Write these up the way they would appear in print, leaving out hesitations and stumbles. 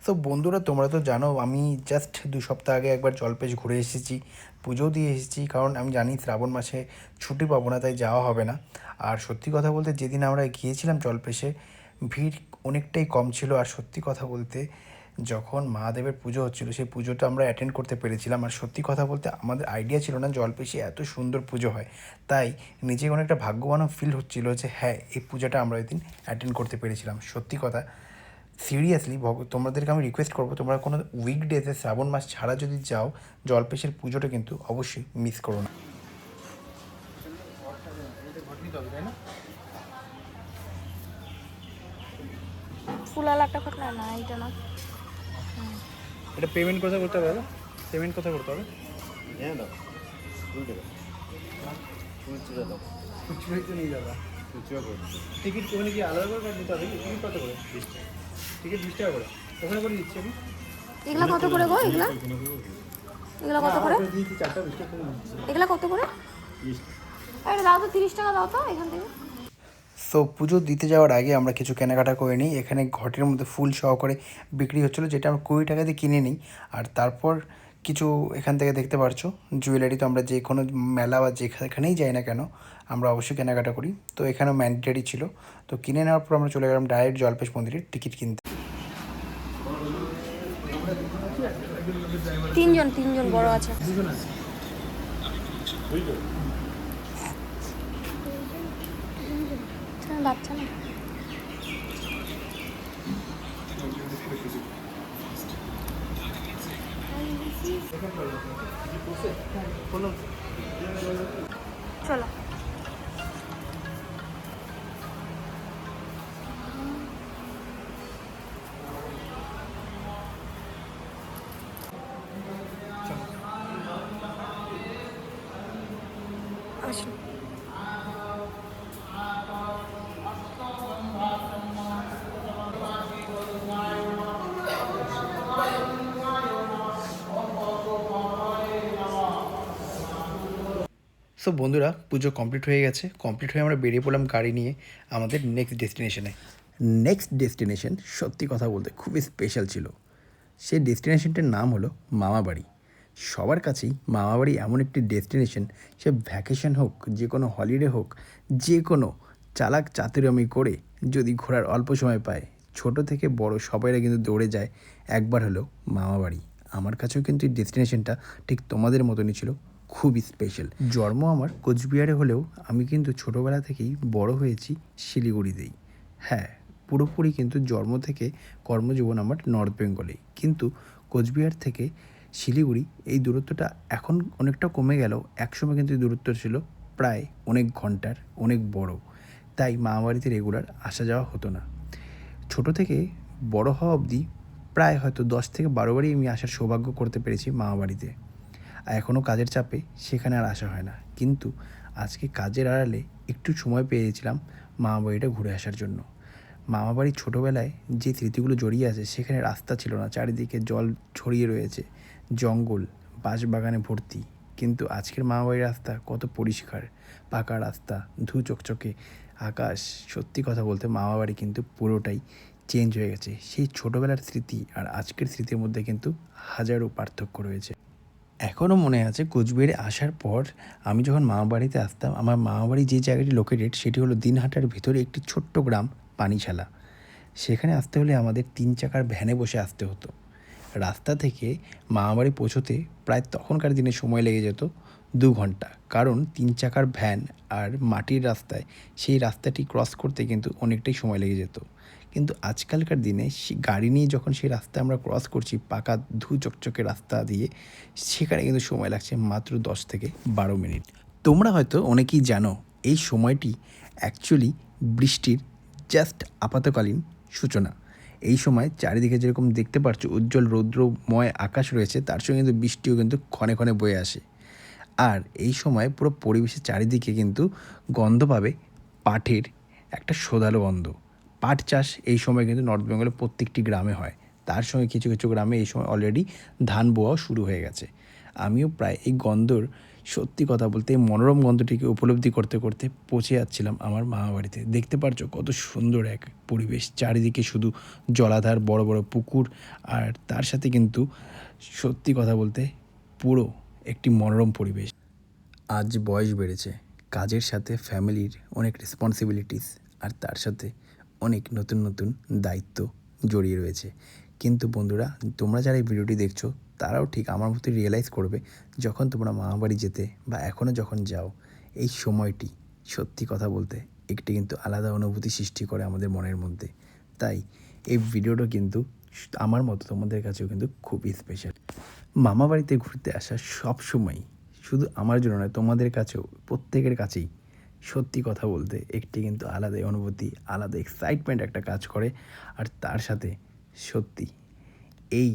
তো বন্ধুরা, তোমরা তো জানো আমি জাস্ট 2 সপ্তাহ আগে একবার জলপেশ ঘুরে এসেছি, পুজো দিয়ে এসেছি। কারণ আমি জানি শ্রাবণ মাসে ছুটি পাবো না, তাই যাওয়া হবে না। আর সত্যি কথা বলতে যেদিন আমরা গিয়েছিলাম জলপেশে, ভিড় অনেকটাই কম ছিল। আর সত্যি কথা বলতে যখন মহাদেবের পুজো হচ্ছিল সেই পুজোটা আমরা অ্যাটেন্ড করতে পেরেছিলাম। আর সত্যি কথা বলতে আমাদের আইডিয়া ছিল না জলপেশে এত সুন্দর পুজো হয়। তাই নিজেকে অনেকটা ভাগ্যবানও ফিল হচ্ছিল যে হ্যাঁ, এই পূজাটা আমরা ওই দিন অ্যাটেন্ড করতে পেরেছিলাম। সত্যি কথা, সিরিয়াসলি তোমাদেরকে আমি রিকোয়েস্ট করবো, তোমরা কোনো উইকডেতে শ্রাবণ মাস ছাড়া যদি যাও, জলপেশের পুজোটা কিন্তু অবশ্যই মিস করো না। ফুলালা একটা ঘটনা না, এটা না। এটা পেমেন্ট কোথায় করতে হবে দাদা? পেমেন্ট কোথায় করতে হবে? হ্যাঁ দাও, উল্টে দাও, খুচরো দাও, খুচরোই তো নেই দাদা। খুচরো করে দিচ্ছি। টিকিট ওখানে কি আলাদা করে নিতে হবে? টিকিট কত করে? 20 টাকা। টিকিট 20 টাকা করে ওখানে করে দিচ্ছি আমি। এগুলা কত করে গো? এগুলা এগুলা কত করে? দিচ্ছি 4টা 20 টাকা করে দিচ্ছি। এগুলা কত করে? আরে দাও তো, 30 টাকা দাও তো এখান থেকে। সো পুজো দিতে যাওয়ার আগে আমরা কিছু কেনাকাটা করে নিই। এখানে ঘটের মধ্যে ফুল সহকারে বিক্রি হচ্ছিলো, যেটা আমরা 20 টাকা দিয়ে কিনে নিই। আর তারপর কিছু এখান থেকে দেখতে পারছো জুয়েলারি। তো আমরা যে কোনো মেলা বা যেখানেই যাই না কেন, আমরা অবশ্যই কেনাকাটা করি। তো এখানেও ম্যান্ডেটারি ছিল। তো কিনে নেওয়ার পর আমরা চলে গেলাম ডাইরেক্ট জলপেশ মন্দিরের টিকিট কিনতে। তিনজন বড় আছে। বাচ্চা না। চলো। আসুন। সো বন্ধুরা, পুজো কমপ্লিট হয়ে গেছে। কমপ্লিট হয়ে আমরা বেরিয়ে পড়লাম গাড়ি নিয়ে আমাদের নেক্সট ডেস্টিনেশনে। নেক্সট ডেস্টিনেশন সত্যি কথা বলতে খুবই স্পেশাল ছিল। সেই ডেস্টিনেশনটার নাম হলো মামাবাড়ি। সবার কাছেই মামাবাড়ি এমন একটি ডেস্টিনেশন, সে ভ্যাকেশন হোক, যে কোনো হলিডে হোক, যে কোনো চালাক চাতুরামি করে যদি ঘোরার অল্প সময় পায়, ছোট থেকে বড় সবাইরা কিন্তু দৌড়ে যায় একবার হলো মামাবাড়ি। আমার কাছেও কিন্তু এই ডেস্টিনেশনটা ঠিক তোমাদের মতনই ছিল, খুবই স্পেশাল। জন্ম আমার কোচবিহারে হলেও আমি কিন্তু ছোটোবেলা থেকেই বড় হয়েছি শিলিগুড়িতেই। হ্যাঁ, পুরোপুরি কিন্তু জন্ম থেকে কর্মজীবন আমার নর্থ বেঙ্গলেই। কিন্তু কোচবিহার থেকে শিলিগুড়ি এই দূরত্বটা এখন অনেকটা কমে গেল। একসময় কিন্তু এই দূরত্ব ছিল প্রায় অনেক ঘন্টার, অনেক বড়। তাই মামাবাড়িতে রেগুলার আসা যাওয়া হতো না। ছোট থেকে বড় হওয়া অবধি প্রায় হয়তো 10 থেকে 12 বারই আমি আসার সৌভাগ্য করতে পেরেছি মামাবাড়িতে। আর এখনও কাজের চাপে সেখানে আর আসা হয় না। কিন্তু আজকে কাজের আড়ালে একটু সময় পেয়েছিলাম মামাবাড়িটা ঘুরে আসার জন্য। মামাবাড়ি ছোটোবেলায় যে স্মৃতিগুলো জড়িয়ে আছে, সেখানে রাস্তা ছিল না, চারিদিকে জল ছড়িয়ে রয়েছে, জঙ্গল, বাঁশবাগানে ভর্তি। কিন্তু আজকের মামাবাড়ির রাস্তা কত পরিষ্কার, পাকা রাস্তা, ধু চকচকে আকাশ। সত্যি কথা বলতে মামাবাড়ি কিন্তু পুরোটাই চেঞ্জ হয়ে গেছে। সেই ছোটোবেলার স্মৃতি আর আজকের স্মৃতির মধ্যে কিন্তু হাজারো পার্থক্য রয়েছে। এখনও মনে আছে কোচবিহারে আসার পর আমি যখন মামাবাড়িতে আসতাম, আমার মামাবাড়ি যে জায়গাটি লোকেটেড সেটি হলো দিনহাটার ভিতরে একটি ছোট্ট গ্রাম পানিশালা। সেখানে আসতে হলে আমাদের 3 চাকার ভ্যানে বসে আসতে হতো। রাস্তা থেকে মামাবাড়ি পৌঁছোতে প্রায় তখনকার দিনে সময় লেগে যেত 2 ঘন্টা। কারণ 3 চাকার ভ্যান আর মাটির রাস্তায় সেই রাস্তাটি ক্রস করতে কিন্তু অনেকটাই সময় লেগে যেত। কিন্তু আজকালকার দিনে গাড়ি নিয়ে যখন সেই রাস্তা আমরা ক্রস করছি, পাকা ধু চকচকে রাস্তা দিয়ে, সেখানে কিন্তু সময় লাগছে মাত্র 10 থেকে 12 মিনিট। তোমরা হয়তো অনেকেই জানো এই সময়টি অ্যাকচুয়ালি বৃষ্টির জাস্ট আপাতকালীন সূচনা। এই সময় চারিদিকে যেরকম দেখতে পাচ্ছ উজ্জ্বল রৌদ্রময় আকাশ রয়েছে, তার সঙ্গে কিন্তু বৃষ্টিও কিন্তু ক্ষণে ক্ষণে বয়ে আসে। আর এই সময় পুরো পরিবেশের চারিদিকে কিন্তু গন্ধ পাবে পাটের, একটা শোধালো গন্ধ। পাট চাষ এই সময় কিন্তু নর্থ বেঙ্গলের প্রত্যেকটি গ্রামে হয়। তার সঙ্গে কিছু কিছু গ্রামে এই সময় অলরেডি ধান বোয়াও শুরু হয়ে গেছে। আমিও প্রায় এই গন্ধর সত্যি কথা বলতে এই মনোরম গন্ধটিকে উপলব্ধি করতে করতে পৌঁছে যাচ্ছিলাম আমার মামা বাড়িতে। দেখতে পারছো কত সুন্দর এক পরিবেশ, চারিদিকে শুধু জলাধার, বড় বড় পুকুর, আর তার সাথে কিন্তু সত্যি কথা বলতে পুরো একটি মনোরম পরিবেশ। আজ বয়স বেড়েছে, কাজের সাথে ফ্যামিলির অনেক রেসপন্সিবিলিটিস, আর তার সাথে অনেক নতুন নতুন দায়িত্ব জড়িয়ে রয়েছে। কিন্তু বন্ধুরা, তোমরা যারা এই ভিডিওটি দেখছো তারাও ঠিক আমার মতো রিয়েলাইজ করবে, যখন তোমরা মামাবাড়ি যেতে বা এখনও যখন যাও, এই সময়টি সত্যি কথা বলতে একটি কিন্তু আলাদা অনুভূতি সৃষ্টি করে আমাদের মনের মধ্যে। তাই এই ভিডিওটা কিন্তু আমার মতো তোমাদের কাছেও কিন্তু খুবই স্পেশাল। মামা বাড়িতে ঘুরতে আসা সব সময় শুধু আমার জন্য নয়, তোমাদের কাছেও প্রত্যেকের কাছেই সত্যি কথা বলতে একটি কিন্তু আলাদাই অনুভূতি, আলাদা এক্সাইটমেন্ট একটা কাজ করে। আর তার সাথে সত্যি এই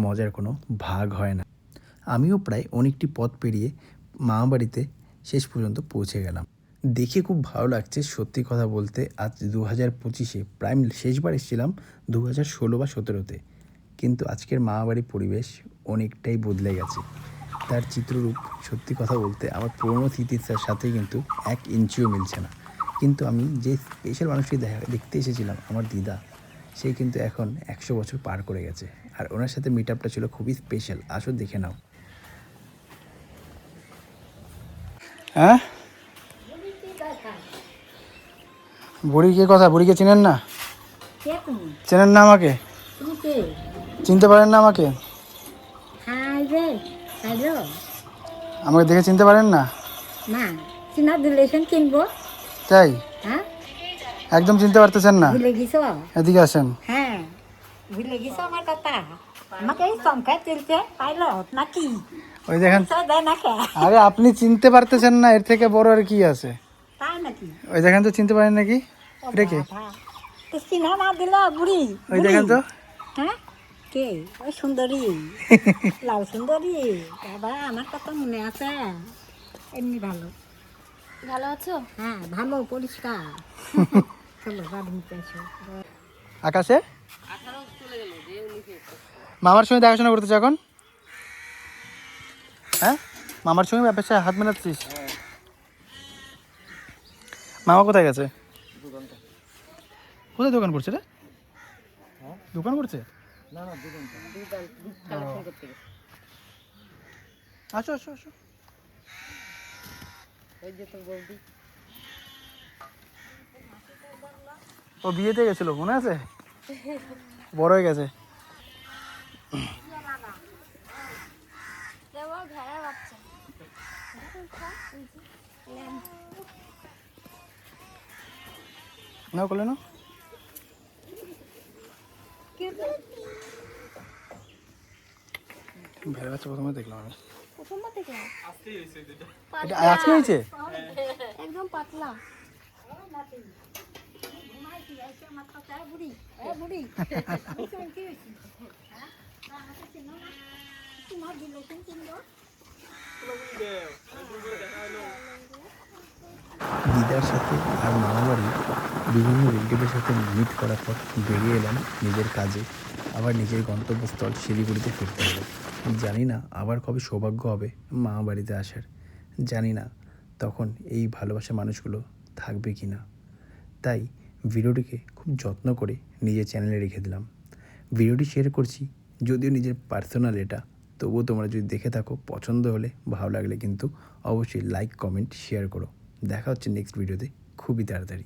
মজার কোনো ভাগ হয় না। আমিও প্রায় অনেকটি পথ পেরিয়ে মামা বাড়িতে শেষ পর্যন্ত পৌঁছে গেলাম। দেখে খুব ভালো লাগছে সত্যি কথা বলতে। আজ 2025-এ প্রায় শেষবার এসেছিলাম 2016 বা 17-তে, কিন্তু আজকের মামাবাড়ির পরিবেশ অনেকটাই বদলে গেছে। তার চিত্ররূপ সত্যি কথা বলতে আমার পুরনো স্মৃতির সাথে কিন্তু 1 ইঞ্চিও মিলছে না। কিন্তু আমি যে স্পেশাল মানুষটি দেখতে এসেছিলাম, আমার দিদা, সে কিন্তু এখন 100 বছর পার করে গেছে। আর ওনার সাথে মিট আপটা ছিল খুবই স্পেশাল। আসো দেখে নাও। হ্যাঁ, বুড়ি কে কথা? বুড়িকে চেনেন না? কে তুমি? চেনেন না আমাকে? তুমি কে? চিনতে পারেন না আমাকে? হাই রে, হ্যালো। আমাকে দেখে চিনতে পারেন না? না, চিনা রিলেশন কিনবো? তাই? হ্যাঁ, একদম চিনতে পারতেছেন না? ভুলে গেছো? এদিকে আসেন। হ্যাঁ, ভুলে গেছো আমার কথা? আমাকে এই সংখ্যায় চলছে পাইলট নাকি? ওই দেখেন। দেয় না কে? আরে আপনি চিনতে পারতেছেন না, এর থেকে বড় আর কি আছে? তাই নাকি? ওই দেখেন তো, চিনতে পারেন নাকি? এটা কে? বাবা, তো চিনা না দিল বুড়ি? ওই দেখেন তো। হ্যাঁ, কে? ওই সুন্দরী, লাল সুন্দরী। বাবা, আমার কথা মনে আছে? এমনি ভালো। ভালো আছো? হ্যাঁ, ভালো, পরিষ্কার। চলো গাড়ি নিতে আসো। আকাশে মামার সঙ্গে দেখাশোনা করতেছ এখন? হ্যাঁ, মামার সঙ্গে ব্যবসা হাত মেলাচ্ছিস? মামা কোথায় গেছে? কোথায় দোকান করছে রে? দোকান করছে? আসো আসো আসো। ও বিয়েতে গেছিল, মনে আছে? বড় হয়ে গেছে। ভেড়ার বাচ্চা। নাও করলে না? ভেড়া বাচ্চা প্রথমে দেখলাম আমি। প্রথমবার থেকে এটা আজকে হয়েছে? একদম পাতলা। দিদার সাথে আর মামাবাড়ি বিভিন্ন রিলেটিভের সাথে মিট করার পর বেরিয়ে এলাম নিজের কাজে। আবার নিজের গন্তব্যস্থল শিলিগুড়িতে ফিরতে হবে। জানি না আবার কবে সৌভাগ্য হবে মামা বাড়িতে আসার। জানি না তখন এই ভালোবাসা মানুষগুলো থাকবে কি না। তাই ভিডিওটিকে খুব যত্ন করে নিজের চ্যানেলে রেখে দিলাম। ভিডিওটি শেয়ার করছি, যদিও নিজের পার্সোনাল এটা, তবুও তোমরা যদি দেখে থাকো, পছন্দ হলে, ভালো লাগলে কিন্তু অবশ্যই লাইক, কমেন্ট, শেয়ার করো। দেখা হচ্ছে নেক্সট ভিডিওতে খুবই তাড়াতাড়ি।